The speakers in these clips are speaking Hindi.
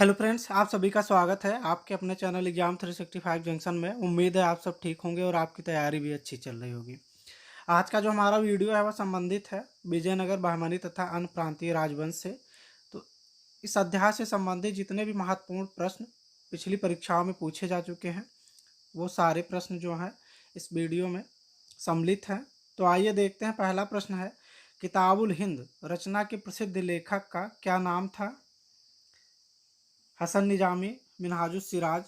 हेलो फ्रेंड्स, आप सभी का स्वागत है आपके अपने चैनल एग्जाम 365 जंक्शन में। उम्मीद है आप सब ठीक होंगे और आपकी तैयारी भी अच्छी चल रही होगी। आज का जो हमारा वीडियो है वह संबंधित है विजयनगर, बहमनी तथा अन्य प्रांतीय राजवंश से। तो इस अध्याय से संबंधित जितने भी महत्वपूर्ण प्रश्न पिछली परीक्षाओं में पूछे जा चुके हैं वो सारे प्रश्न जो हैं इस वीडियो में सम्मिलित हैं। तो आइए देखते हैं। पहला प्रश्न है, किताबुल हिंद रचना के प्रसिद्ध लेखक का क्या नाम था? हसन निजामी, मिनहाजुस सिराज,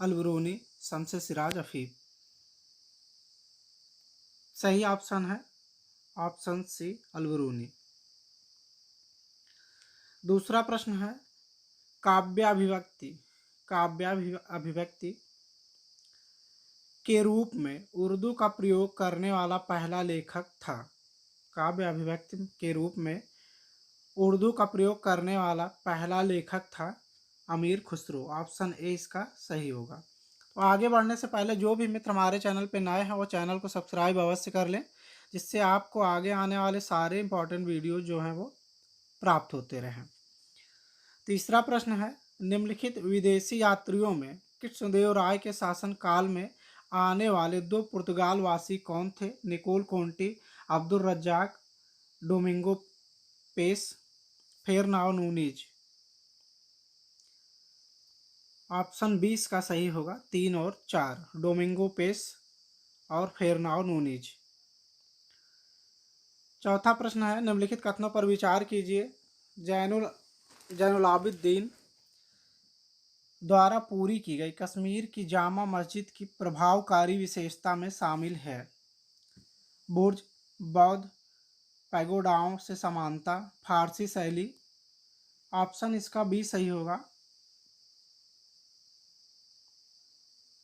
अलबरूनी, शम्स सिराज अफीफ। सही ऑप्शन है ऑप्शन सी, अलबरूनी। दूसरा प्रश्न है, काव्याभिव्यक्ति काव्याभिव्यक्ति के रूप में उर्दू का प्रयोग करने वाला पहला लेखक था। काव्य अभिव्यक्ति के रूप में उर्दू का प्रयोग करने वाला पहला लेखक था अमीर खुसरो। ऑप्शन ए इसका सही होगा। तो आगे बढ़ने से पहले जो भी मित्र हमारे चैनल पे नए हैं वो चैनल को सब्सक्राइब अवश्य कर लें, जिससे आपको आगे आने वाले सारे इंपॉर्टेंट वीडियो जो हैं वो प्राप्त होते रहें। तीसरा प्रश्न है, निम्नलिखित विदेशी यात्रियों में कृष्णदेव राय के शासन काल में आने वाले दो पुर्तगाल वासी कौन थे? Nicolo Conti, Abdul Razzaq, Domingo Paes, Fernao Nuniz. Option 20 का सही होगा, 3 और 4, डोमिंगो पेस और फेरनाओ नूनीज। चौथा प्रश्न है, निम्नलिखित कथनों पर विचार कीजिए। जैनुलाब्दीन द्वारा पूरी की गई कश्मीर की जामा मस्जिद की प्रभावकारी विशेषता में शामिल है? बुर्ज, बौद्ध पैगोडाओं से समानता, फारसी शैली। ऑप्शन इसका बी सही होगा,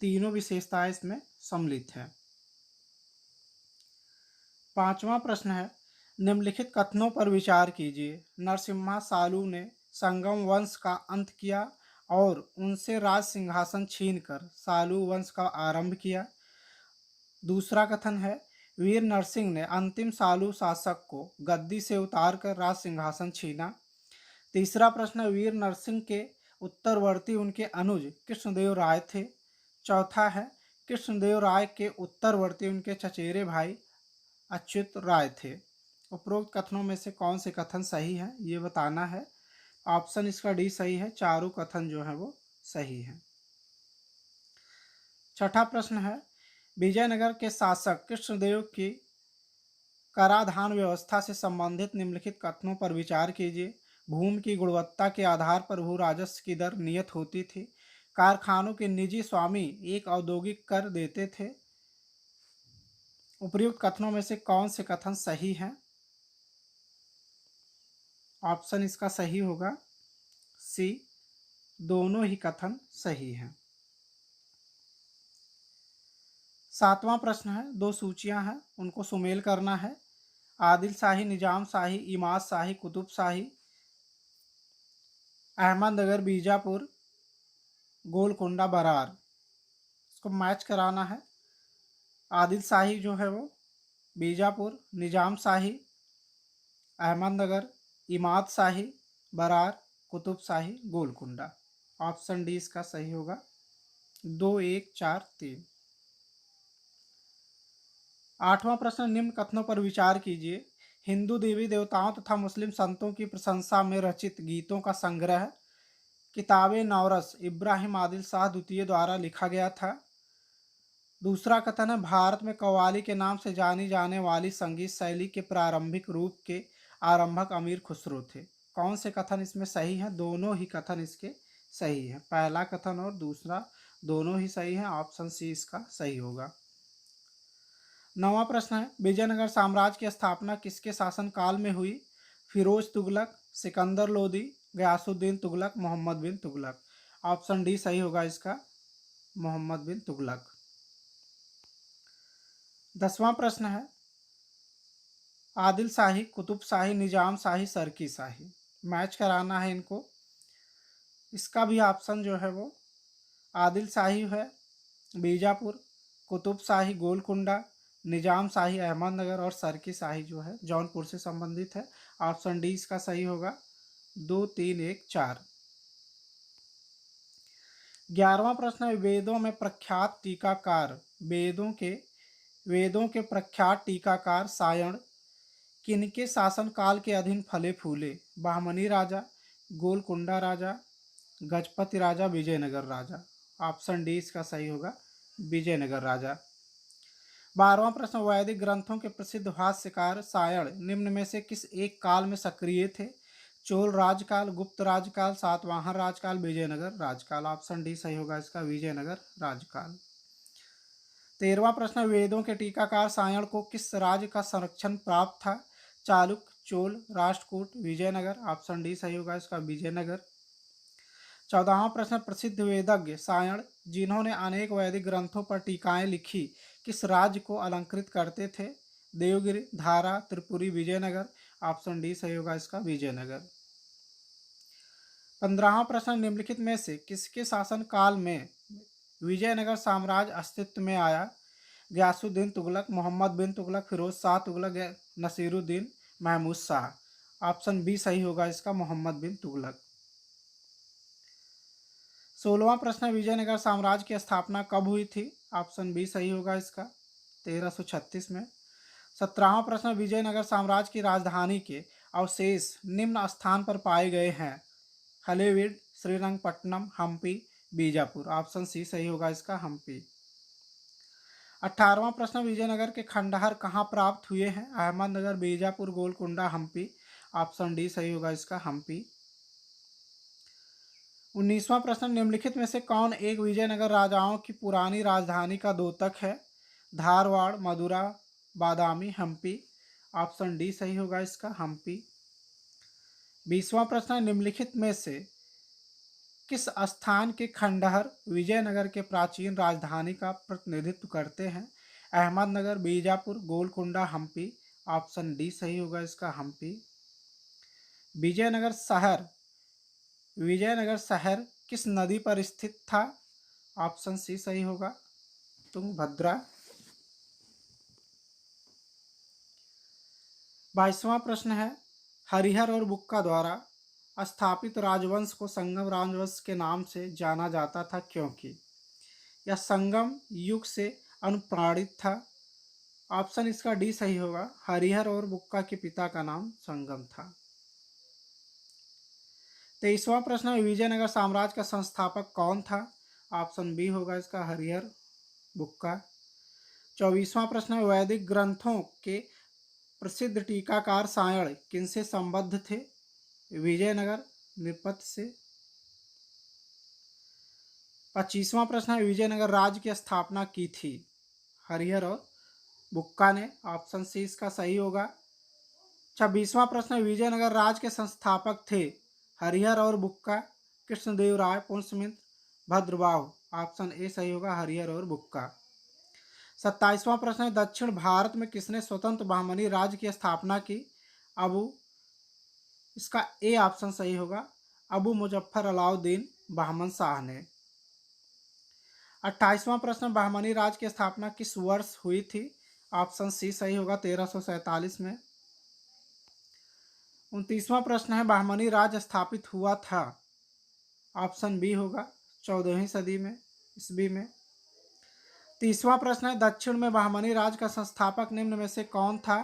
तीनों विशेषताएं इसमें सम्मिलित हैं। पांचवा प्रश्न है, निम्नलिखित कथनों पर विचार कीजिए। नरसिम्हा सालू ने संगम वंश का अंत किया और उनसे राज सिंहासन छीनकर सालू वंश का आरंभ किया। दूसरा कथन है, वीर नरसिंह ने अंतिम सालू शासक को गद्दी से उतारकर राज सिंहासन छीना। तीसरा प्रश्न, वीर नरसिंह के उत्तरवर्ती उनके अनुज कृष्णदेव राय थे। चौथा है, कृष्णदेव राय के उत्तरवर्ती उनके चचेरे भाई अच्युत राय थे। उपरोक्त कथनों में से कौन से कथन सही है ये बताना है। ऑप्शन इसका डी सही है, चारों कथन जो है वो सही है। छठा प्रश्न है, विजयनगर के शासक कृष्णदेव की कराधान व्यवस्था से संबंधित निम्नलिखित कथनों पर विचार कीजिए। भूमि की गुणवत्ता के आधार पर भू राजस्व की दर नियत होती थी। कारखानों के निजी स्वामी एक औद्योगिक कर देते थे। उपर्युक्त कथनों में से कौन से कथन सही हैं? ऑप्शन इसका सही होगा सी, दोनों ही कथन सही हैं। सातवां प्रश्न है, दो सूचियां हैं उनको सुमेल करना है। आदिल शाही, निजाम शाही, इमाद शाही, कुतुब शाही, अहमदनगर, बीजापुर, गोलकोंडा, बरार। इसको मैच कराना है। आदिल शाही जो है वो बीजापुर, निजाम शाही अहमदनगर, इमाद शाही बरार, कुतुब शाही गोलकुंडा। ऑप्शन डी इसका सही होगा, 2, 1, 4, 3। आठवां प्रश्न, निम्न कथनों पर विचार कीजिए। हिंदू देवी देवताओं तथा मुस्लिम संतों की प्रशंसा में रचित गीतों का संग्रह किताबे नौरस इब्राहिम आदिल शाह द्वितीय द्वारा लिखा गया था। दूसरा कथन है, भारत में कव्वाली के नाम से जानी जाने वाली संगीत शैली के प्रारंभिक रूप के आरंभक अमीर खुसरो थे। कौन से कथन इसमें सही हैं? दोनों ही कथन इसके सही हैं। पहला कथन और दूसरा दोनों ही सही हैं। ऑप्शन सी इसका सही होगा। नौवां प्रश्न है, विजयनगर साम्राज्य की स्थापना किसके शासनकाल में हुई? फिरोज तुगलक, सिकंदर लोदी, गयासुद्दीन तुगलक, मोहम्मद बिन तुगलक। ऑप्शन डी सही होगा इसका, मोहम्मद बिन तुगलक। 10वां प्रश्न है, आदिल शाही, कुतुब शाही, निजाम शाही, सरकी शाही। मैच कराना है इनको। इसका भी ऑप्शन जो है वो आदिल शाही है बीजापुर, कुतुब शाही गोलकुंडा, निजाम शाही अहमदनगर और सरकी शाही जो है जौनपुर से संबंधित है। ऑप्शन डी इसका सही होगा, 2, 3, 1, 4। 11वां प्रश्न है वेदों में प्रख्यात टीकाकार वेदों के प्रख्यात टीकाकार सायण किनके शासन काल के अधीन फले फूले? बहमनी राजा, गोलकुंडा राजा, गजपति राजा, विजयनगर राजा। ऑप्शन डी इसका सही होगा, विजयनगर राजा। 12वां प्रश्न वैदिक ग्रंथों के प्रसिद्ध भाष्यकार सायण निम्न में से किस एक काल में सक्रिय थे? चोल राजकाल, गुप्त राजकाल, सातवाहन राजकाल, विजयनगर राजकाल। ऑप्शन डी सही होगा इसका, विजयनगर राजकाल। 13वां प्रश्न वेदों के टीकाकार सायण को किस राज्य का संरक्षण प्राप्त था? चालुक्य, चोल, राष्ट्रकूट, विजयनगर। ऑप्शन डी सही होगा इसका, विजयनगर। 14वां प्रश्न प्रसिद्ध वेदज्ञ सायण जिन्होंने अनेक वैदिक ग्रंथों पर टीकाएं लिखी किस राज्य को अलंकृत करते थे? देवगिरी, धारा, त्रिपुरी, विजयनगर। ऑप्शन डी सही होगा इसका, विजयनगर। 15वां प्रश्न निम्नलिखित में से किसके शासन काल में विजयनगर साम्राज्य अस्तित्व में आया? गयासुद्दीन तुगलक, मोहम्मद बिन तुगलक, फिरोज शाह तुगलक, नसीरुद्दीन, महमूद शाह। ऑप्शन बी सही होगा इसका, मोहम्मद बिन तुगलक। 16वां प्रश्न विजयनगर साम्राज्य की स्थापना कब हुई थी? ऑप्शन बी सही होगा इसका, 1336 में। 17वां प्रश्न विजयनगर साम्राज्य की राजधानी के अवशेष निम्न स्थान पर पाए गए हैं? हलेबीड, श्रीरंगपट्टनम, हम्पी, बीजापुर। ऑप्शन सी सही होगा इसका, हम्पी। 18वां प्रश्न विजयनगर के खंडहर कहाँ प्राप्त हुए हैं? अहमदनगर, बीजापुर, गोलकुंडा, हम्पी। ऑप्शन डी सही होगा इसका, हम्पी। 19वां प्रश्न निम्नलिखित में से कौन एक विजयनगर राजाओं की पुरानी राजधानी का द्योतक है? धारवाड़, मदुरा, बादामी, हम्पी। ऑप्शन डी सही होगा इसका, हम्पी। 20वां प्रश्न निम्नलिखित में से किस स्थान के खंडहर विजयनगर के प्राचीन राजधानी का प्रतिनिधित्व करते हैं? अहमदनगर, बीजापुर, गोलकुंडा, हम्पी। ऑप्शन डी सही होगा इसका, हम्पी। विजयनगर शहर किस नदी पर स्थित था? ऑप्शन सी सही होगा, तुंगभद्रा। 22वां प्रश्न है हरिहर और बुक्का द्वारा स्थापित राजवंश को संगम राजवंश के नाम से जाना जाता था क्योंकि? यह संगम युग से अनुप्राणित था। ऑप्शन इसका डी सही होगा, हरिहर और बुक्का के पिता का नाम संगम था। 23वां प्रश्न विजयनगर साम्राज्य का संस्थापक कौन था? ऑप्शन बी होगा इसका, हरिहर बुक्का। 24वां प्रश्न वैदिक ग्रंथों के प्रसिद्ध टीकाकार सायण किनसे संबद्ध थे? विजयनगर नृपत से। 25वां प्रश्न विजयनगर राज्य की स्थापना की थी? हरिहर और बुक्का ने। ऑप्शन सी इसका सही होगा। 26वां प्रश्न विजयनगर राज्य के संस्थापक थे? हरिहर और बुक्का, कृष्णदेव राय, पुष्यमित्र, भद्रबाहु। ऑप्शन ए सही होगा, हरिहर और बुक्का। 27वां प्रश्न दक्षिण भारत में किसने स्वतंत्र बहमनी राज्य की स्थापना की? इसका ए ऑप्शन सही होगा, अबू मुजफ्फर अलाउद्दीन बहमन शाह ने। 28वां प्रश्न बहमनी राज्य की स्थापना किस वर्ष हुई थी? ऑप्शन सी सही होगा, 1347 में। 29वां प्रश्न है बहमनी राज्य स्थापित हुआ था? ऑप्शन बी होगा, 14वीं सदी में, ईस्वी में। 30वां प्रश्न है दक्षिण में बहमनी राज्य का संस्थापक निम्न में से कौन था?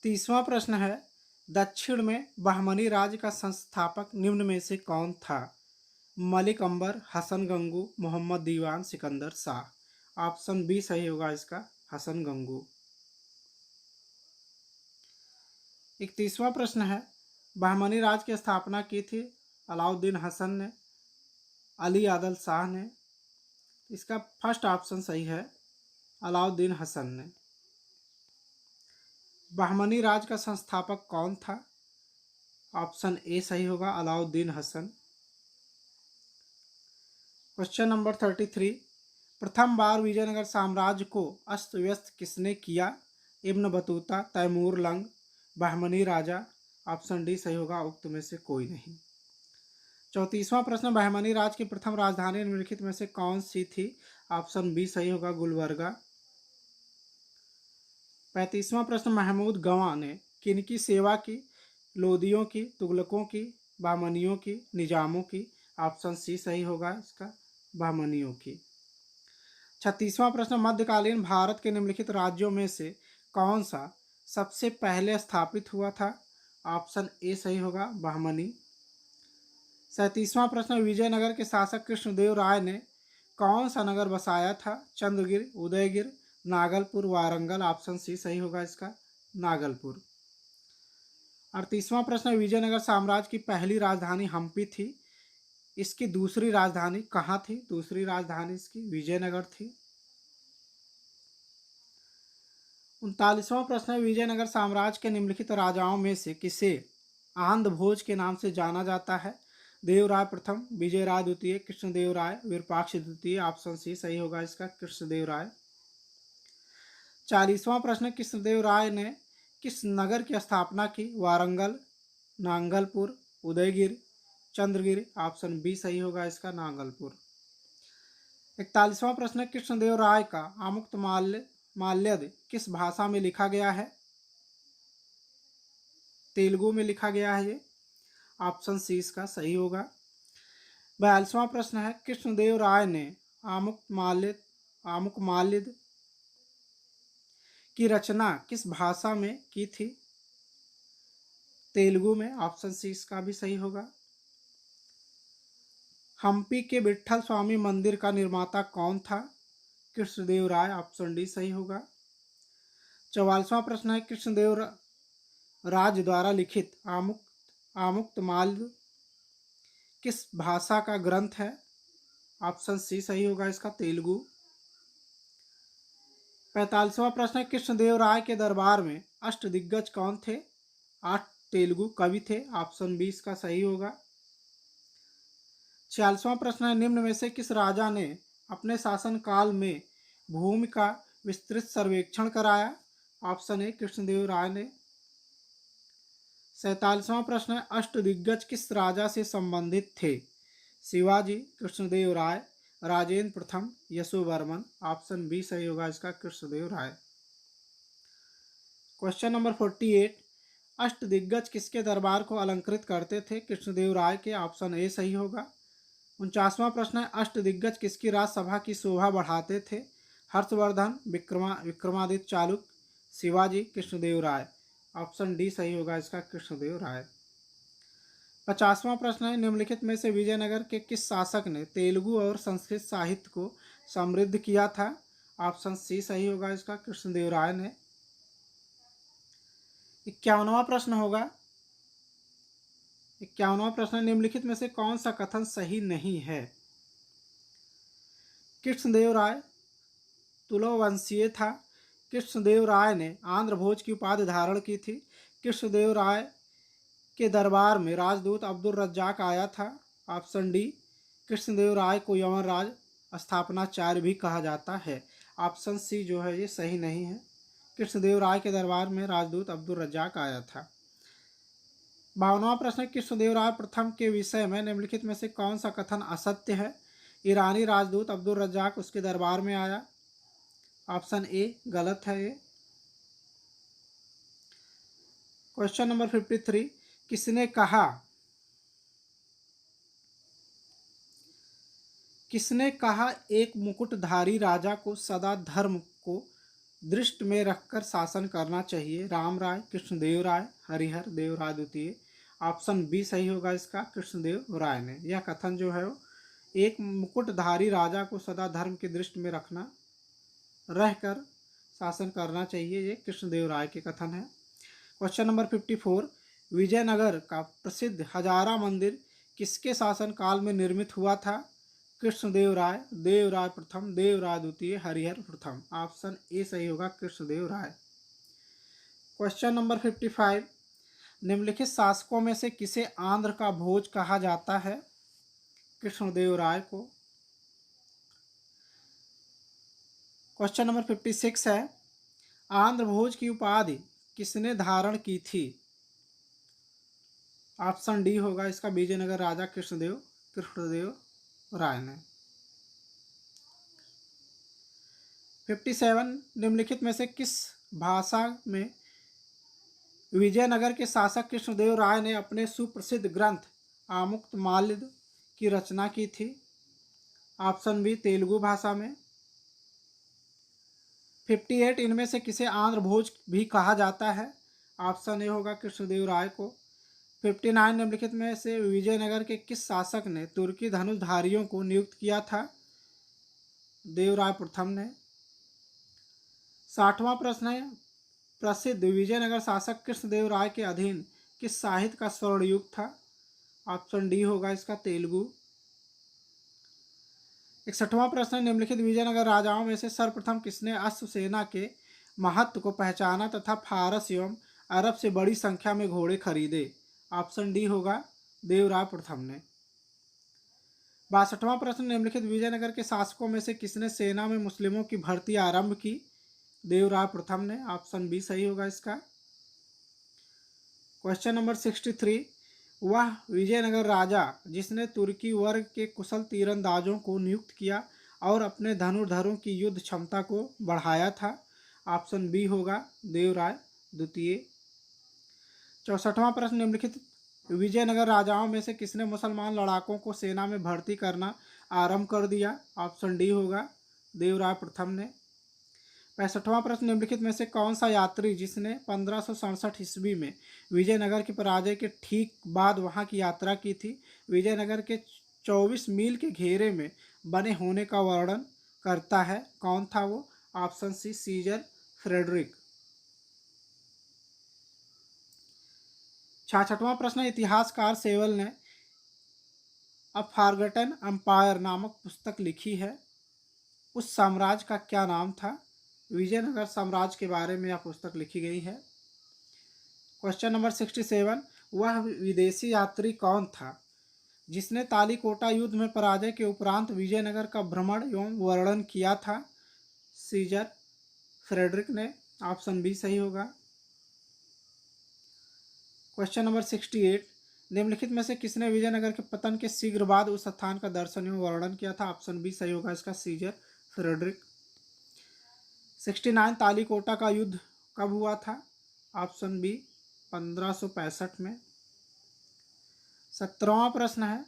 30वां प्रश्न है दक्षिण में बहमनी राज्य का संस्थापक निम्न में से कौन था? मलिक अंबर, हसन गंगू, मोहम्मद दीवान, सिकंदर शाह। ऑप्शन बी सही होगा इसका, हसन गंगू। 31वां प्रश्न है बहमनी राज्य की स्थापना की थी अलाउद्दीन हसन ने, अली आदल शाह ने। इसका फर्स्ट ऑप्शन सही है, अलाउद्दीन हसन ने। बहमनी राज्य का संस्थापक कौन था? ऑप्शन ए सही होगा, अलाउद्दीन हसन। क्वेश्चन नंबर 33 प्रथम बार विजयनगर साम्राज्य को अस्त व्यस्त किसने किया? Ibn Battuta, Timur Lang, Bahmani राजा। ऑप्शन डी सही होगा, उक्त में से कोई नहीं। 34वां प्रश्न बहमनी राज्य की प्रथम राजधानी निम्नलिखित में से कौन सी थी? ऑप्शन बी सही होगा, गुलबर्गा। 35वां प्रश्न महमूद गवां ने किनकी सेवा की? लोदियों की, तुगलकों की, बहमनियों की, निजामों की? ऑप्शन सी सही होगा इसका, बहमनियों की। 36वां प्रश्न, मध्यकालीन भारत के निम्नलिखित राज्यों में से कौन सा सबसे पहले स्थापित हुआ था? ऑप्शन ए सही होगा, बहमनी। 37वां प्रश्न, विजयनगर के शासक कृष्णदेव राय ने कौन सा नगर बसाया था? चंद्रगिर, उदयगिर, नागलपुर, वारंगल? ऑप्शन सी सही होगा इसका, नागलपुर। 38वां प्रश्न, विजयनगर साम्राज्य की पहली राजधानी हम्पी थी, इसकी दूसरी राजधानी कहाँ थी? दूसरी राजधानी इसकी विजयनगर थी। 39वां प्रश्न है, विजयनगर साम्राज्य के निम्नलिखित राजाओं में से किसे आंध्र भोज के नाम से जाना जाता है? देवराय प्रथम, विजयराय द्वितीय, कृष्णदेव राय, विरूपाक्ष द्वितीय? ऑप्शन सी सही होगा इसका, कृष्णदेव राय। 40वां प्रश्न, कृष्णदेव राय ने किस नगर की स्थापना की? वारंगल, नांगलपुर, उदयगिर, चंद्रगिर? ऑप्शन बी सही होगा इसका, नांगलपुर। 41वां प्रश्न, कृष्णदेव राय का आमुक्तमाल्यद किस भाषा में लिखा गया है? तेलुगु में लिखा गया है ये। ऑप्शन सी इसका सही होगा। 42वां प्रश्न है, कृष्णदेव राय ने आमुक्तमाल्यद की रचना किस भाषा में की थी? तेलुगु में। ऑप्शन सी इसका भी सही होगा। हम्पी के विट्ठल स्वामी मंदिर का निर्माता कौन था? कृष्णदेव राय। ऑप्शन डी सही होगा। 44वां प्रश्न है, कृष्णदेव राज द्वारा लिखित आमुक्तमाल्य किस भाषा का ग्रंथ है? ऑप्शन सी सही होगा इसका, तेलुगु। 45वां प्रश्न है, कृष्णदेव राय के दरबार में अष्टदिग्गज कौन थे? 8 तेलुगु कवि थे। ऑप्शन बी इसका सही होगा। 46वां प्रश्न है, निम्न में से किस राजा ने अपने शासनकाल में भूमि का विस्तृत सर्वेक्षण कराया? ऑप्शन ए कृष्णदेव राय ने। 47वां प्रश्न है, अष्टदिग्गज किस राजा से संबंधित थे? शिवाजी, कृष्णदेव राय, राजेंद्र प्रथम, यशोवर्मन? ऑप्शन बी सही होगा इसका, कृष्णदेव राय। क्वेश्चन नंबर 48, अष्टदिग्गज किसके दरबार को अलंकृत करते थे? कृष्णदेव राय के। ऑप्शन ए सही होगा। 49वां प्रश्न है, अष्टदिग्गज किसकी राजसभा की शोभा बढ़ाते थे? हर्षवर्धन, विक्रमादित्य चालुक्य, शिवाजी, कृष्णदेव राय? ऑप्शन डी सही होगा इसका, कृष्णदेव राय। 50वां प्रश्न है, निम्नलिखित में से विजयनगर के किस शासक ने तेलुगु और संस्कृत साहित्य को समृद्ध किया था? ऑप्शन सी सही होगा इसका, कृष्णदेव राय ने। 51वां प्रश्न होगा, 51वां प्रश्न, निम्नलिखित में से कौन सा कथन सही नहीं है? कृष्णदेव राय तुलोवंशीय था। कृष्णदेव राय ने आंध्र भोज की उपाधि धारण की थी। कृष्णदेव राय के दरबार में राजदूत अब्दुल रज्जाक आया था। ऑप्शन डी, कृष्णदेव राय को यमराज स्थापनाचार्य भी कहा जाता है। ऑप्शन सी जो है ये सही नहीं है। कृष्णदेव राय के दरबार में राजदूत अब्दुल रज्जाक आया था। 52वां प्रश्न, कृष्णदेव राय प्रथम के विषय में निम्नलिखित में से कौन सा कथन असत्य है? ईरानी राजदूत अब्दुल रज्जाक उसके दरबार में आया। ऑप्शन ए गलत है ये। क्वेश्चन नंबर 53, किसने कहा एक मुकुटधारी राजा को सदा धर्म को दृष्टि में रखकर शासन करना चाहिए? राम राय, कृष्णदेव राय, हरिहर देव राय द्वितीय? ऑप्शन बी सही होगा इसका, कृष्णदेव राय ने। यह कथन जो है वो एक मुकुटधारी राजा को सदा धर्म की दृष्टि में रहकर शासन करना चाहिए, ये कृष्णदेव राय के कथन है। क्वेश्चन नंबर 54, विजयनगर का प्रसिद्ध हजारा मंदिर किसके शासनकाल में निर्मित हुआ था? कृष्णदेव राय, देवराय प्रथम, देवराय द्वितीय, हरिहर प्रथम? ऑप्शन ए सही होगा, कृष्णदेव राय। क्वेश्चन नंबर 55, निम्नलिखित शासकों में से किसे आंध्र का भोज कहा जाता है? कृष्णदेव राय को। क्वेश्चन नंबर 56 है, आंध्र भोज की उपाधि किसने धारण की थी? ऑप्शन डी होगा इसका, विजयनगर राजा कृष्णदेव राय ने। 57, निम्नलिखित में से किस भाषा में विजयनगर के शासक कृष्णदेव राय ने अपने सुप्रसिद्ध ग्रंथ आमुक्तमाल्यद की रचना की थी? ऑप्शन बी तेलुगु भाषा में। 58 इनमें से किसे आंध्र भोज भी कहा जाता है? ऑप्शन ए होगा कृष्णदेव राय को। 59 निम्नलिखित में से विजयनगर के किस शासक ने तुर्की धनुषधारियों को नियुक्त किया था? देवराय प्रथम ने। 60वां प्रश्न है, प्रसिद्ध विजयनगर शासक कृष्णदेव राय के अधीन किस साहित्य का स्वर्ण युग था? ऑप्शन डी होगा इसका तेलुगु। 61वां प्रश्न, निम्नलिखित विजयनगर राजाओं में से सर्वप्रथम किसने अश्व सेना के महत्व को पहचाना तथा फारस एवं अरब से बड़ी संख्या में घोड़े खरीदे? ऑप्शन डी होगा देवराय प्रथम ने। 62वां प्रश्न, निम्नलिखित विजयनगर के शासकों में से किसने सेना में मुस्लिमों की भर्ती आरंभ की? देवराय प्रथम ने। ऑप्शन बी सही होगा इसका। क्वेश्चन नंबर 63, वह विजयनगर राजा जिसने तुर्की वर्ग के कुशल तीरंदाजों को नियुक्त किया और अपने धनुर्धरों की युद्ध क्षमता को बढ़ाया था? ऑप्शन बी होगा देवराय द्वितीय। 64वां प्रश्न, निम्नलिखित विजयनगर राजाओं में से किसने मुसलमान लड़ाकों को सेना में भर्ती करना आरंभ कर दिया? ऑप्शन डी होगा देवराय प्रथम ने। 65वां प्रश्न, निम्नलिखित में से कौन सा यात्री जिसने 1567 ईस्वी में विजयनगर के पराजय के ठीक बाद वहां की यात्रा की थी, विजयनगर के 24 मील के घेरे में बने होने का वर्णन करता है? कौन था वो? Option C Caesar Frederick. 66वां प्रश्न, इतिहासकार सेवल ने अ फॉरगॉटन एम्पायर नामक पुस्तक लिखी है, उस साम्राज्य का क्या नाम था? विजयनगर साम्राज्य के बारे में यह पुस्तक लिखी गई है। क्वेश्चन नंबर 67, वह विदेशी यात्री कौन था जिसने तालीकोटा युद्ध में पराजय के उपरांत विजयनगर का भ्रमण एवं वर्णन किया था? सीजर फ्रेडरिक ने। ऑप्शन बी सही होगा। क्वेश्चन नंबर 68, निम्नलिखित में से किसने विजयनगर के पतन के शीघ्र बाद उस स्थान का दर्शन एवं वर्णन किया था? ऑप्शन बी सही होगा इसका, सीजर फ्रेडरिक। 69, तालीकोटा का युद्ध कब हुआ था? ऑप्शन बी 1565 में। 17वां प्रश्न है,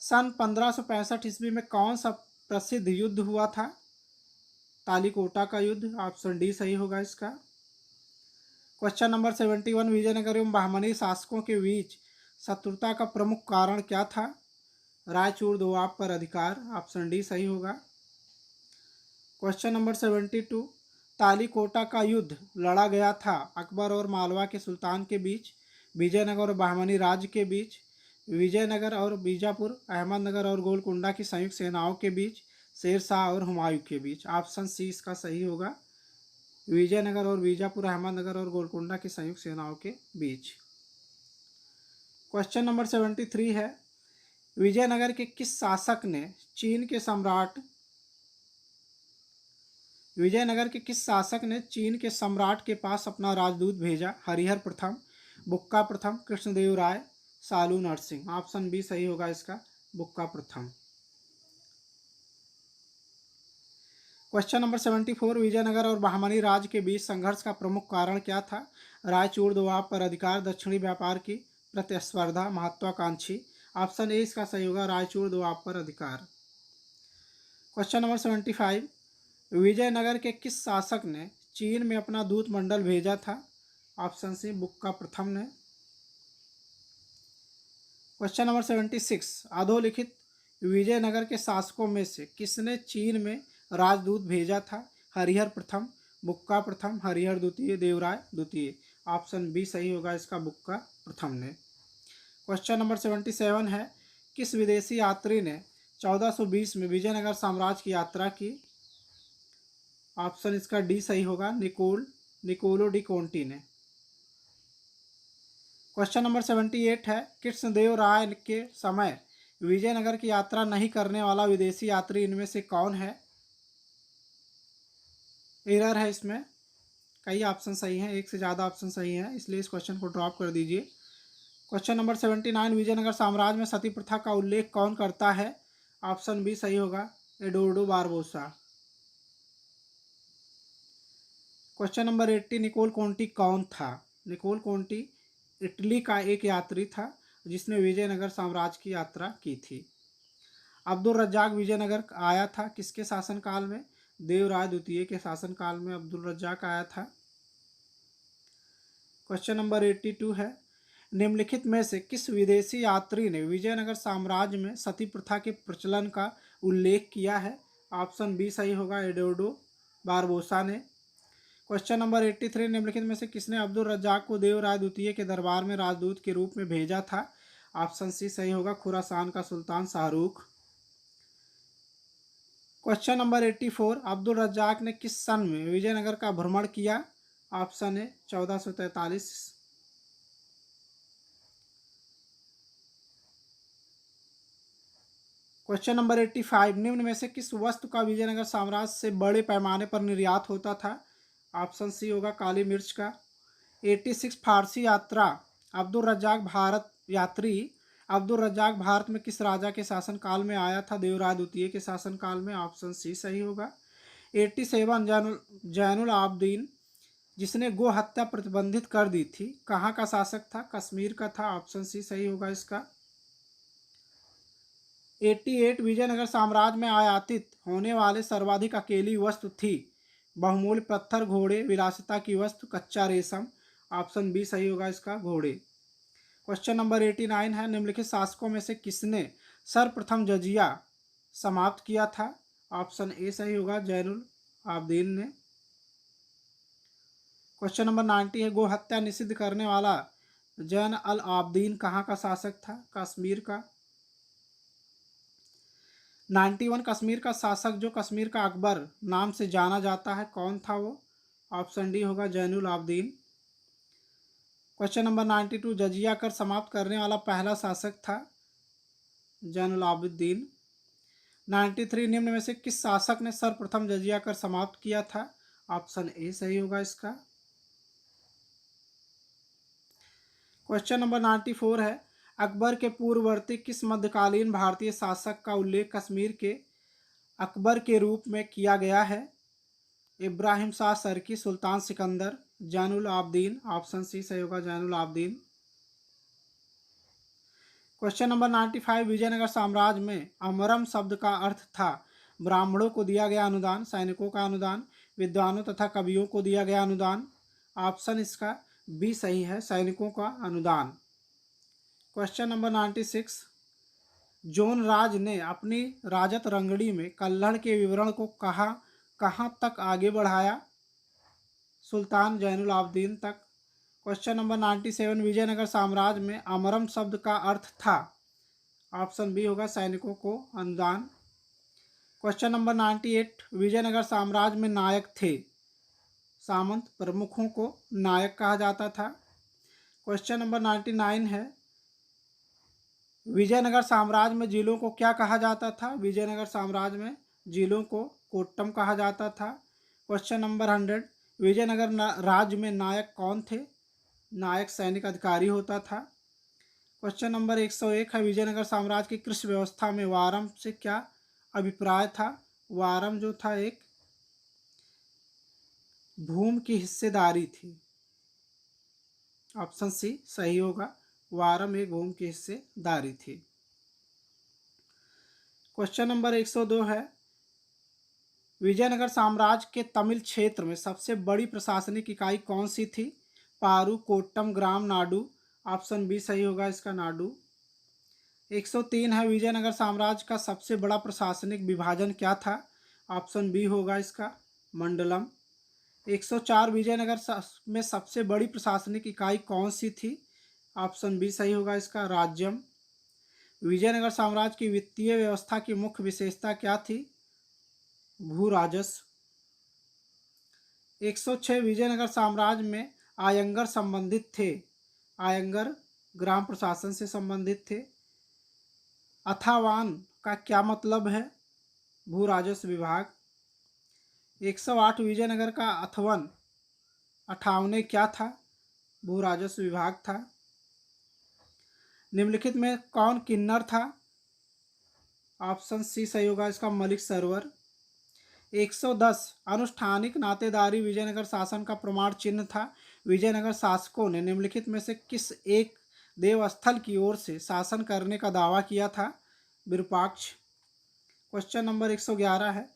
सन 1565 ईस्वी में कौन सा प्रसिद्ध युद्ध हुआ था? तालीकोटा का युद्ध। ऑप्शन डी सही होगा इसका। क्वेश्चन नंबर 71, विजयनगर एवं बहमनी शासकों के बीच शत्रुता का प्रमुख कारण क्या था? रायचूर दोआब पर अधिकार। ऑप्शन डी सही होगा। क्वेश्चन नंबर 72, तालीकोटा का युद्ध लड़ा गया था अकबर और मालवा के सुल्तान के बीच, विजयनगर और बहमनी राज्य के बीच, विजयनगर और बीजापुर, अहमदनगर और गोलकुंडा की संयुक्त सेनाओं के बीच, शेर शाह और हुमायूं के बीच? ऑप्शन सी इसका सही होगा, विजयनगर और बीजापुर, अहमदनगर और गोलकुंडा की संयुक्त सेनाओं के बीच। क्वेश्चन नंबर 73 है, विजयनगर के किस शासक ने चीन के सम्राट विजयनगर के किस शासक ने चीन के सम्राट के पास अपना राजदूत भेजा? हरिहर प्रथम, बुक्का प्रथम, कृष्णदेव राय, सालू नरसिंह? ऑप्शन बी सही होगा इसका, बुक्का प्रथम। क्वेश्चन नंबर 74, विजयनगर और बहमनी राज्य के बीच संघर्ष का प्रमुख कारण क्या था? रायचूर दोआब पर अधिकार, दक्षिणी व्यापार की प्रतिस्पर्धा, महत्वाकांक्षी? ऑप्शन ए इसका सही होगा, रायचूर दोआब पर अधिकार। क्वेश्चन नंबर 75, विजयनगर के किस शासक ने चीन में अपना दूत मंडल भेजा था? ऑप्शन सी बुक्का प्रथम ने। क्वेश्चन नंबर 76, अधोलिखित विजयनगर के शासकों में से किसने चीन में राजदूत भेजा था? हरिहर प्रथम, बुक्का प्रथम, हरिहर द्वितीय, देवराय द्वितीय? ऑप्शन बी सही होगा इसका, बुक्का प्रथम ने। क्वेश्चन नंबर 77 है, किस विदेशी यात्री ने 1420 में विजयनगर साम्राज्य की यात्रा की? ऑप्शन इसका डी सही होगा, निकोलो डी कोंटी ने। क्वेश्चन नंबर 78 है, कृष्णदेव राय के समय विजयनगर की यात्रा नहीं करने वाला विदेशी यात्री इनमें से कौन है? एरर है इसमें, कई ऑप्शन सही हैं, एक से ज़्यादा ऑप्शन सही हैं, इसलिए इस क्वेश्चन को ड्रॉप कर दीजिए। क्वेश्चन नंबर 79, विजयनगर साम्राज्य में सती प्रथा का उल्लेख कौन करता है? ऑप्शन बी सही होगा, Eduardo Barbosa. Question number 80, Nicolo Conti कौन था? निकोल कोंटी इटली का एक यात्री था जिसने विजयनगर साम्राज्य की यात्रा की थी। अब्दुल रज्जाक विजयनगर आया था किसके शासनकाल में? देवराय द्वितीय के शासनकाल में अब्दुल रज्जाक आया था। क्वेश्चन नंबर 82 है, निम्नलिखित में से किस विदेशी यात्री ने विजयनगर साम्राज्य में सती प्रथा के प्रचलन का उल्लेख किया है? ऑप्शन बी सही होगा, एडोर्डो बारबोसा ने। क्वेश्चन नंबर 83, निम्नलिखित में से किसने अब्दुल रज्जाक को देवराय द्वितीय के दरबार में राजदूत के रूप में भेजा था? ऑप्शन सी सही होगा, खुरासान का सुल्तान शाहरुख। क्वेश्चन नंबर 84, अब्दुल रज्जाक ने किस सन में विजयनगर का भ्रमण किया? Option A 1443। क्वेश्चन नंबर 85, निम्न में से किस वस्तु का विजयनगर साम्राज्य से बड़े पैमाने पर निर्यात होता था? ऑप्शन सी होगा, काली मिर्च का। 86, फारसी यात्रा अब्दुल रज्जाक भारत यात्री अब्दुल रज्जाक भारत में किस राजा के शासनकाल में आया था? देवराय द्वितीय के शासनकाल में। ऑप्शन सी सही होगा। 87, जैनुल आबदीन जिसने गो हत्या प्रतिबंधित कर दी थी, कहाँ का शासक था? कश्मीर का था। ऑप्शन सी सही होगा इसका। 88, विजयनगर साम्राज्य में आयातित होने वाले सर्वाधिक अकेली वस्तु थी? बहुमूल्य पत्थर, घोड़े, विलासिता की वस्तु, कच्चा रेशम। ऑप्शन बी सही होगा इसका, घोड़े। क्वेश्चन नंबर 89 है, निम्नलिखित शासकों में से किसने सर्वप्रथम जजिया समाप्त किया था? ऑप्शन ए सही होगा, जैनुल आबदीन ने। क्वेश्चन नंबर 90 है, गो हत्या निषिद्ध करने वाला जैन अल आबदीन कहाँ का शासक था? कश्मीर का। 91, कश्मीर का शासक जो कश्मीर का अकबर नाम से जाना जाता है, कौन था वो? ऑप्शन डी होगा, जैनुल आबदीन। क्वेश्चन नंबर 92, जजिया कर समाप्त करने वाला पहला शासक था? जैनुल आबदीन। 93, निम्न में से किस शासक ने सर्वप्रथम जजिया कर समाप्त किया था? ऑप्शन ए सही होगा इसका। क्वेश्चन नंबर 94 है, अकबर के पूर्ववर्ती किस मध्यकालीन भारतीय शासक का उल्लेख कश्मीर के अकबर के रूप में किया गया है? इब्राहिम शाह सरकी, सुल्तान सिकंदर, जैनुल आबदीन। ऑप्शन सी सही होगा, जैनुल आबदीन। क्वेश्चन नंबर 95, विजयनगर साम्राज्य में अमरम शब्द का अर्थ था? ब्राह्मणों को दिया गया अनुदान, सैनिकों का अनुदान, विद्वानों तथा कवियों को दिया गया अनुदान। ऑप्शन इसका बी सही है, सैनिकों का अनुदान। क्वेश्चन नंबर 96, जोन राज ने अपनी राजत रंगड़ी में कल्हड़ के विवरण को कहाँ तक आगे बढ़ाया? सुल्तान जैनुल आबदीन तक। क्वेश्चन नंबर 97, विजयनगर साम्राज्य में अमरम शब्द का अर्थ था? ऑप्शन बी होगा, सैनिकों को अनुदान। क्वेश्चन नंबर 98, विजयनगर साम्राज्य में नायक थे? सामंत, प्रमुखों को नायक कहा जाता था। क्वेश्चन नंबर 99 है, विजयनगर साम्राज्य में जिलों को क्या कहा जाता था? विजयनगर साम्राज्य में जिलों को कोट्टम कहा जाता था। क्वेश्चन नंबर 100, विजयनगर राज्य में नायक कौन थे? नायक सैनिक अधिकारी होता था। क्वेश्चन नंबर 101 है, विजयनगर साम्राज्य की कृषि व्यवस्था में वारम से क्या अभिप्राय था? वारम जो था एक भूमि की हिस्सेदारी थी। ऑप्शन सी सही होगा, वारम एक भूमि की हिस्सेदारी थी। क्वेश्चन नंबर 102 है, विजयनगर साम्राज्य के तमिल क्षेत्र में सबसे बड़ी प्रशासनिक इकाई कौन सी थी? पारू, कोट्टम, ग्राम, नाडु। ऑप्शन बी सही होगा इसका, नाडु। 103 है, विजयनगर साम्राज्य का सबसे बड़ा प्रशासनिक विभाजन क्या था? ऑप्शन बी होगा इसका, मंडलम। 104, विजयनगर में सबसे बड़ी प्रशासनिक इकाई कौन सी थी? ऑप्शन बी सही होगा इसका, राज्यम। विजयनगर साम्राज्य की वित्तीय व्यवस्था की मुख्य विशेषता क्या थी? भू राजस्व। 106, विजयनगर साम्राज्य में आयंगर संबंधित थे? आयंगर ग्राम प्रशासन से संबंधित थे। अथावान का क्या मतलब है? भू राजस्व विभाग। 108, विजयनगर का अथवन अठावने क्या था? भू राजस्व विभाग था। निम्नलिखित में कौन किन्नर था? ऑप्शन सी सही होगा इसका, मलिक सरोवर। 110, अनुष्ठानिक नातेदारी विजयनगर शासन का प्रमाण चिन्ह था? विजयनगर शासकों ने निम्नलिखित में से किस एक देवस्थल की ओर से शासन करने का दावा किया था? विरूपाक्ष। क्वेश्चन नंबर 111 है,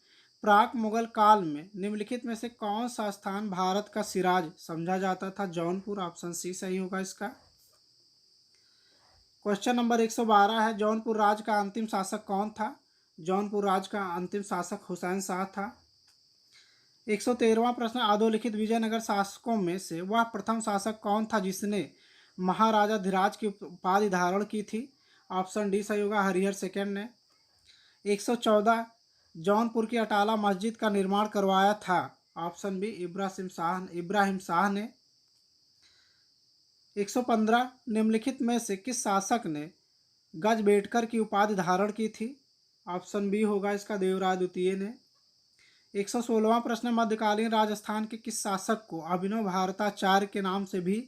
प्राक मुगल काल में निम्नलिखित में से कौन सा स्थान भारत का सिराज समझा जाता था? जौनपुर। ऑप्शन सी सही होगा इसका। क्वेश्चन नंबर 112 है, जौनपुर राज्य का अंतिम शासक कौन था? जौनपुर राज्य का अंतिम शासक हुसैन शाह था। 113वां प्रश्न, अधोलिखित विजयनगर शासकों में से वह प्रथम शासक कौन था जिसने महाराजा धीराज की उपाधि धारण की थी? ऑप्शन डी सही होगा, हरिहर सेकंड ने। 114, जौनपुर की अटाला मस्जिद का निर्माण करवाया था? ऑप्शन बी, इब्राहिम शाह ने। 115, निम्नलिखित में से किस शासक ने गजबेटकर की उपाधि धारण की थी? ऑप्शन बी होगा इसका, देवराय द्वितीय ने। 116वां प्रश्न, मध्यकालीन राजस्थान के किस शासक को अभिनव भारताचार्य के नाम से भी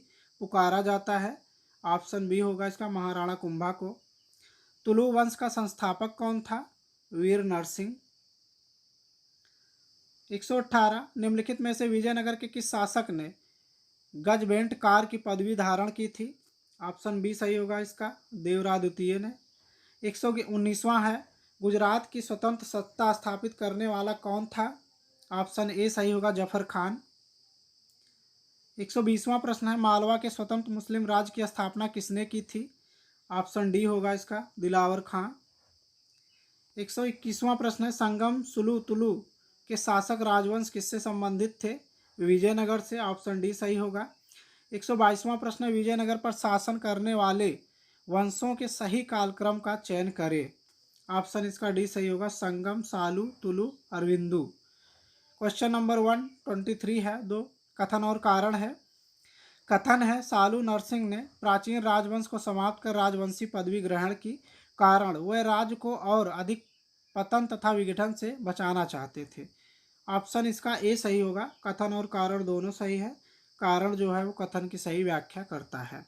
पुकारा जाता है? ऑप्शन बी होगा इसका, महाराणा कुंभा को। तुलु वंश का संस्थापक कौन था? वीर नरसिंह। 118, निम्नलिखित में से विजयनगर के किस शासक ने गजबेंटकार की पदवी धारण की थी? ऑप्शन बी सही होगा इसका, देवराय द्वितीय ने। 119वां है, गुजरात की स्वतंत्र सत्ता स्थापित करने वाला कौन था? ऑप्शन ए सही होगा, जफर खान। 120वां प्रश्न है, मालवा के स्वतंत्र मुस्लिम राज्य की स्थापना किसने की थी? ऑप्शन डी होगा इसका, दिलावर खां। 121वां प्रश्न है, संगम सुलु तुलु के शासक राजवंश किससे संबंधित थे? विजयनगर से। ऑप्शन डी सही होगा। 122वां प्रश्न है, विजयनगर पर शासन करने वाले वंशों के सही कालक्रम का चयन करें? ऑप्शन इसका डी सही होगा, संगम, सालू, तुलु, अरविंदु। क्वेश्चन नंबर 123 है, दो कथन और कारण है। कथन है, सालू नरसिंह ने प्राचीन राजवंश को समाप्त कर राजवंशी पदवी ग्रहण की, कारण वह राज्य को और अधिक पतन तथा विघटन से बचाना चाहते थे। ऑप्शन इसका ए सही होगा, कथन और कारण दोनों सही है। कारण जो है वो कथन की सही व्याख्या करता है।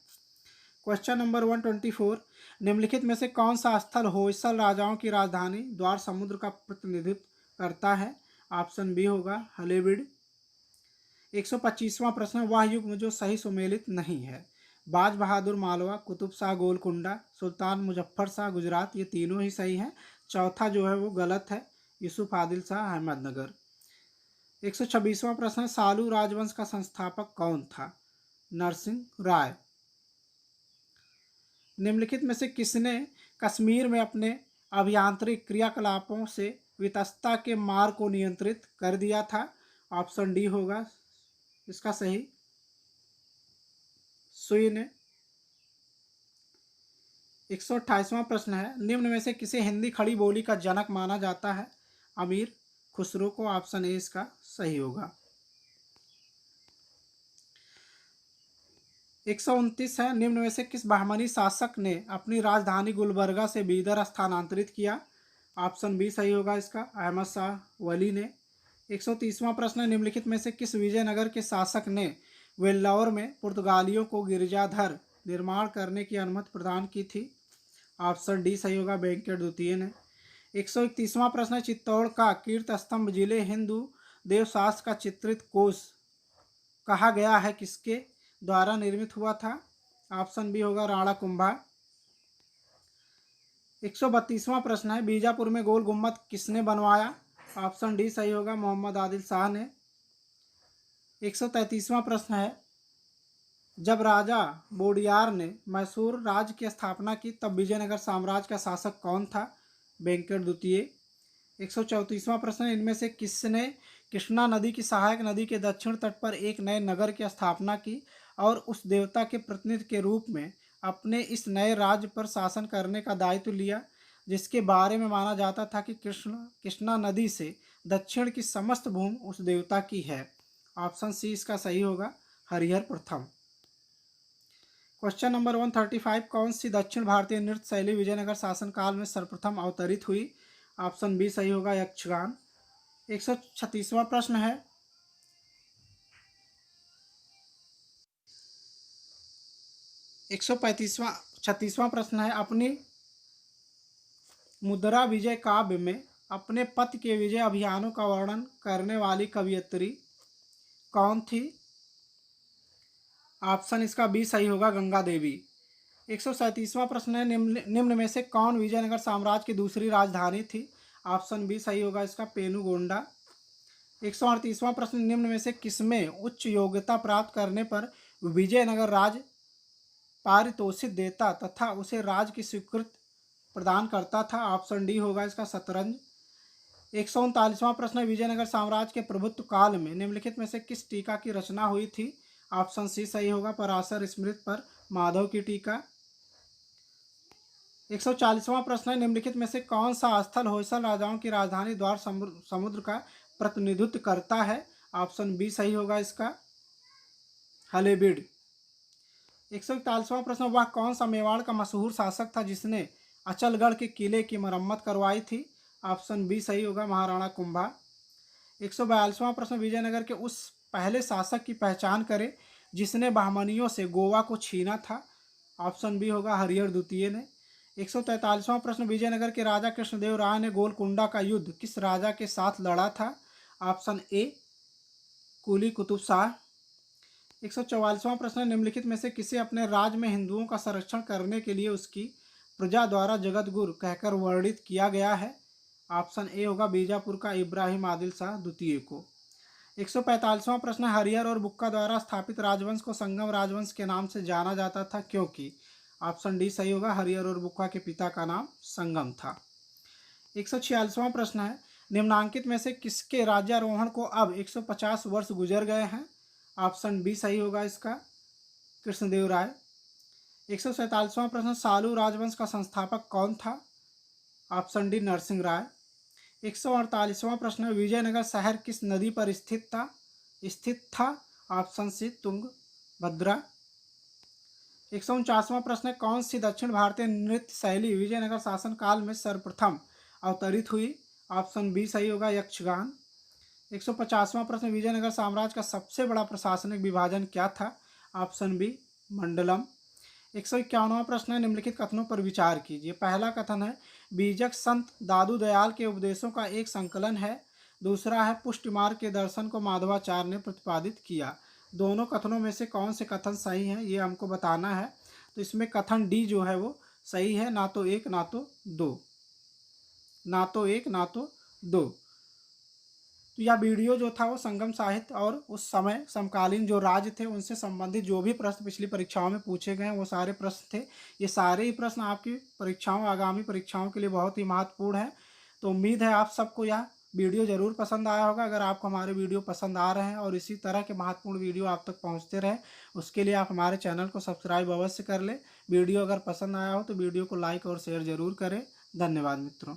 क्वेश्चन नंबर 124, निम्नलिखित में से कौन सा स्थल होयसल राजाओं की राजधानी द्वार समुद्र का प्रतिनिधित्व करता है? ऑप्शन बी होगा, हलेबीड। 125वां प्रश्न, वह युग जो सही सुमेलित नहीं है? बाज बहादुर मालवा, कुतुब शाह गोलकुंडा, सुल्तान मुजफ्फर शाह गुजरात, ये तीनों ही सही हैं। चौथा जो है वो गलत है, यूसुफ आदिल शाह अहमदनगर। 126वां प्रश्न, सालू राजवंश का संस्थापक कौन था? नरसिंह राय। निम्नलिखित में से किसने कश्मीर में अपने अभियांत्रिक क्रियाकलापों से वितस्ता के मार्ग को नियंत्रित कर दिया था? ऑप्शन डी होगा इसका सही, सुई ने। 128वां प्रश्न है, निम्न में से किसे हिंदी खड़ी बोली का जनक माना जाता है? अमीर खुसरो को। ऑप्शन ए इसका सही होगा। 129 है, निम्न में से किस बहमनी शासक ने अपनी राजधानी गुलबर्गा से बीदर स्थानांतरित किया? ऑप्शन बी सही होगा इसका, अहमद शाह वली ने। 130वां प्रश्न, निम्नलिखित में से किस विजयनगर के शासक ने वेल्लौर में पुर्तगालियों को गिरजाधर निर्माण करने की अनुमति प्रदान की थी? ऑप्शन डी सही होगा, वेंकट द्वितीय ने। 131वां प्रश्न, चित्तौड़ का कीर्त स्तंभ जिले हिंदू देवशास्त्र का चित्रित कोष कहा गया है किसके द्वारा निर्मित हुआ था? ऑप्शन बी होगा, राणा कुंभा। 132वां प्रश्न है, बीजापुर में गोल गुम्बद किसने बनवाया? ऑप्शन डी सही होगा, मोहम्मद आदिल शाह ने। 133वां प्रश्न है, जब राजा बोडियार ने मैसूर राज्य की स्थापना की तब विजयनगर साम्राज्य का शासक कौन था? वेंकट द्वितीय। 134वां प्रश्न, इनमें से किसने कृष्णा नदी की सहायक नदी के दक्षिण तट पर एक नए नगर की स्थापना की और उस देवता के प्रतिनिधि के रूप में अपने इस नए राज्य पर शासन करने का दायित्व लिया, जिसके बारे में माना जाता था कि कृष्णा नदी से दक्षिण की समस्त भूमि उस देवता की है? ऑप्शन सी इसका सही होगा, हरिहर प्रथम। क्वेश्चन नंबर 135, कौन सी दक्षिण भारतीय नृत्य शैली विजयनगर शासनकाल में सर्वप्रथम अवतरित हुई? ऑप्शन बी सही होगा, यक्षगान। 136वां प्रश्न है, 136वां प्रश्न है, अपनी मुद्रा विजय काव्य में अपने पति के विजय अभियानों का वर्णन करने वाली कवयित्री कौन थी? ऑप्शन इसका बी सही होगा, गंगा देवी। 137वां प्रश्न है, निम्न में से कौन विजयनगर साम्राज्य की दूसरी राजधानी थी? ऑप्शन बी सही होगा इसका, पेनुगोंडा। 138वां प्रश्न, निम्न में से किसमें उच्च योग्यता प्राप्त करने पर विजयनगर राज पारितोषिक देता तथा उसे राज की स्वीकृति प्रदान करता था? ऑप्शन डी होगा इसका, शतरंज। 139वां प्रश्न, विजयनगर साम्राज्य के प्रभुत्व काल में निम्नलिखित में से किस टीका की रचना हुई थी? ऑप्शन सी सही होगा, पराशर स्मृति पर माधव की टीका। 140वां प्रश्न है, निम्नलिखित में से कौन सा स्थल होयसल राजाओं की राजधानी द्वार समुद्र का प्रतिनिधित्व करता है? ऑप्शन बी सही होगा इसका, हलेबीड। 141वां प्रश्न, वह कौन सा मेवाड़ का मशहूर शासक था जिसने अचलगढ़ के किले की मरम्मत करवाई थी? ऑप्शन बी सही होगा, महाराणा कुंभा। 142वां प्रश्न, विजयनगर के उस पहले शासक की पहचान करें जिसने बहमनियों से गोवा को छीना था? ऑप्शन बी होगा, हरिहर द्वितीय ने। 143वां प्रश्न, विजयनगर के राजा कृष्णदेव राय ने गोलकुंडा का युद्ध किस राजा के साथ लड़ा था? ऑप्शन ए, कुली कुतुब शाह। 144वां प्रश्न, निम्नलिखित में से किसे अपने राज्य में हिंदुओं का संरक्षण करने के लिए उसकी प्रजा द्वारा जगत गुरु कहकर वर्णित किया गया है? ऑप्शन ए होगा, बीजापुर का इब्राहिम आदिल शाह द्वितीय को। 145वां प्रश्न, हरिहर और बुक्का द्वारा स्थापित राजवंश को संगम राजवंश के नाम से जाना जाता था क्योंकि? ऑप्शन डी सही होगा, हरिहर और बुक्का के पिता का नाम संगम था। 146वां प्रश्न है, निम्नांकित में से किसके राज्यारोहण को अब 150 वर्ष गुजर गए हैं? ऑप्शन बी सही होगा इसका, कृष्णदेव राय। 147वां प्रश्न, सालू राजवंश का संस्थापक कौन था? ऑप्शन डी, नरसिंह राय। 148वां प्रश्न, विजयनगर शहर किस नदी पर स्थित था? Option C, Tungabhadra. 149वां प्रश्न, कौन सी दक्षिण भारतीय नृत्य शैली विजयनगर शासन काल में सर्वप्रथम अवतरित हुई? ऑप्शन बी सही होगा, यक्षगान। 150वां प्रश्न, विजयनगर साम्राज्य का सबसे बड़ा प्रशासनिक विभाजन क्या था? ऑप्शन बी, मंडलम। 151वां प्रश्न है, निम्नलिखित कथनों पर विचार कीजिए। पहला कथन है, बीजक संत दादू दयाल के उपदेशों का एक संकलन है। दूसरा है, पुष्टि मार्ग के दर्शन को माधवाचार्य ने प्रतिपादित किया। दोनों कथनों में से कौन से कथन सही हैं ये हमको बताना है। तो इसमें कथन डी जो है वो सही है, ना तो एक ना तो दो, ना तो एक ना तो दो। तो यह वीडियो जो था वो संगम साहित्य और उस समय समकालीन जो राज्य थे उनसे संबंधित जो भी प्रश्न पिछली परीक्षाओं में पूछे गए हैं वो सारे प्रश्न थे। ये सारे ही प्रश्न आपकी परीक्षाओं, आगामी परीक्षाओं के लिए बहुत ही महत्वपूर्ण है। तो उम्मीद है आप सबको यह वीडियो ज़रूर पसंद आया होगा। अगर आपको हमारे वीडियो पसंद आ रहे हैं और इसी तरह के महत्वपूर्ण वीडियो आप तक पहुँचते रहे, उसके लिए आप हमारे चैनल को सब्सक्राइब अवश्य कर लें। वीडियो अगर पसंद आया हो तो वीडियो को लाइक और शेयर ज़रूर करें। धन्यवाद मित्रों।